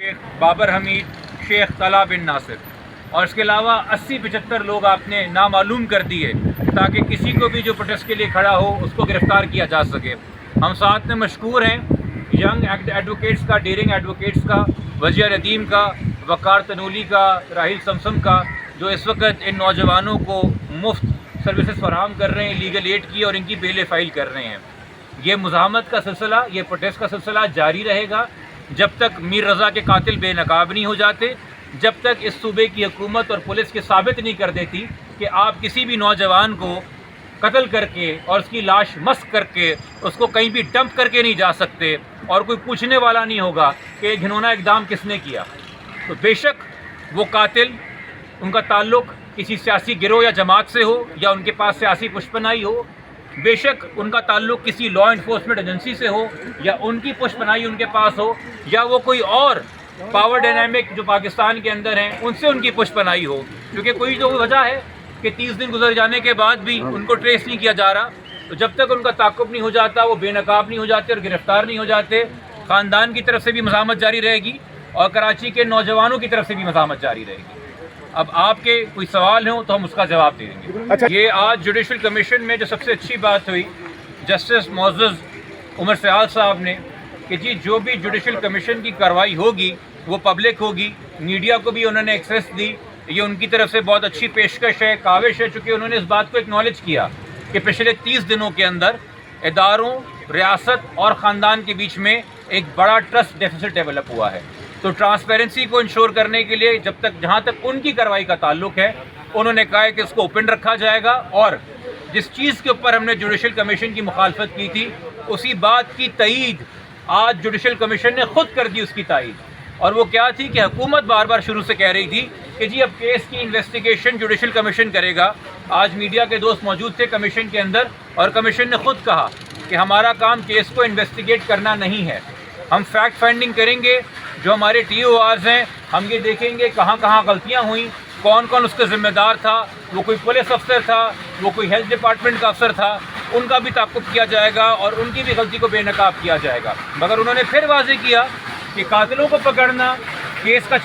شیخ بابر حمید، شیخ طلحہ بن ناصر اور اس کے علاوہ 80-75 لوگ آپ نے نامعلوم کر دیے تاکہ کسی کو بھی جو پروٹیسٹ کے لیے کھڑا ہو اس کو گرفتار کیا جا سکے۔ ہم ساتھ میں مشکور ہیں ینگ ایڈوکیٹس کا، ڈیرنگ ایڈوکیٹس کا، وجیہ ندیم کا، وقار تنولی کا، راہیل سمسم کا، جو اس وقت ان نوجوانوں کو مفت سروسز فراہم کر رہے ہیں، لیگل ایڈ کی اور ان کی بیلیں فائل کر رہے ہیں۔ یہ مزاحمت کا سلسلہ، یہ پروٹیسٹ کا سلسلہ جاری رہے گا جب تک میر رضا کے قاتل بے نقاب نہیں ہو جاتے، جب تک اس صوبے کی حکومت اور پولیس کے ثابت نہیں کر دیتی کہ آپ کسی بھی نوجوان کو قتل کر کے اور اس کی لاش مسخ کر کے اس کو کہیں بھی ڈمپ کر کے نہیں جا سکتے اور کوئی پوچھنے والا نہیں ہوگا کہ یہ گھنونا اقدام کس نے کیا۔ تو بے شک وہ قاتل، ان کا تعلق کسی سیاسی گروہ یا جماعت سے ہو یا ان کے پاس سیاسی پشپناہی ہو، بے شک ان کا تعلق کسی لا انفورسمنٹ ایجنسی سے ہو یا ان کی پشپناہی ان کے پاس ہو یا وہ کوئی اور پاور ڈائنامک جو پاکستان کے اندر ہیں ان سے ان کی پشپناہی ہو، کیونکہ کوئی جو وجہ ہے کہ 30 دن گزر جانے کے بعد بھی ان کو ٹریس نہیں کیا جا رہا، تو جب تک ان کا تعاقب نہیں ہو جاتا، وہ بے نقاب نہیں ہو جاتے اور گرفتار نہیں ہو جاتے، خاندان کی طرف سے بھی مزاحمت جاری رہے گی اور کراچی کے نوجوانوں کی طرف سے بھی مزاحمت جاری رہے گی۔ اب آپ کے کوئی سوال ہوں تو ہم اس کا جواب دے دیں گے۔ یہ آج جوڈیشل کمیشن میں جو سب سے اچھی بات ہوئی جسٹس معزز عمر سیال صاحب نے کہ جی جو بھی جوڈیشل کمیشن کی کارروائی ہوگی وہ پبلک ہوگی، میڈیا کو بھی انہوں نے ایکسیس دی، یہ ان کی طرف سے بہت اچھی پیشکش ہے، کاوش ہے، چونکہ انہوں نے اس بات کو اکنالج کیا کہ پچھلے 30 دنوں کے اندر اداروں، ریاست اور خاندان کے بیچ میں ایک بڑا ٹرسٹ ڈیفیسٹ ڈیولپ ہوا ہے۔ تو ٹرانسپیرنسی کو انشور کرنے کے لیے جہاں تک ان کی کارروائی کا تعلق ہے، انہوں نے کہا ہے کہ اس کو اوپن رکھا جائے گا اور جس چیز کے اوپر ہم نے جوڈیشل کمیشن کی مخالفت کی تھی اسی بات کی تائید آج جوڈیشل کمیشن نے خود کر دی، اس کی تائید۔ اور وہ کیا تھی کہ حکومت بار بار شروع سے کہہ رہی تھی کہ جی اب کیس کی انویسٹیگیشن جوڈیشل کمیشن کرے گا۔ آج میڈیا کے دوست موجود تھے کمیشن کے اندر اور کمیشن نے خود کہا کہ ہمارا کام کیس کو انویسٹیگیٹ کرنا نہیں ہے، ہم فیکٹ فائنڈنگ کریں گے، جو ہمارے ٹی او آرز ہیں ہم یہ دیکھیں گے کہاں کہاں غلطیاں ہوئیں، کون کون اس کا ذمہ دار تھا، وہ کوئی پولیس افسر تھا، وہ کوئی ہیلتھ ڈپارٹمنٹ کا افسر تھا، ان کا بھی تعاقب کیا جائے گا اور ان کی بھی غلطی کو بے نقاب کیا جائے گا۔ مگر انہوں نے پھر واضح کیا کہ قاتلوں کو پکڑنا، کیس کا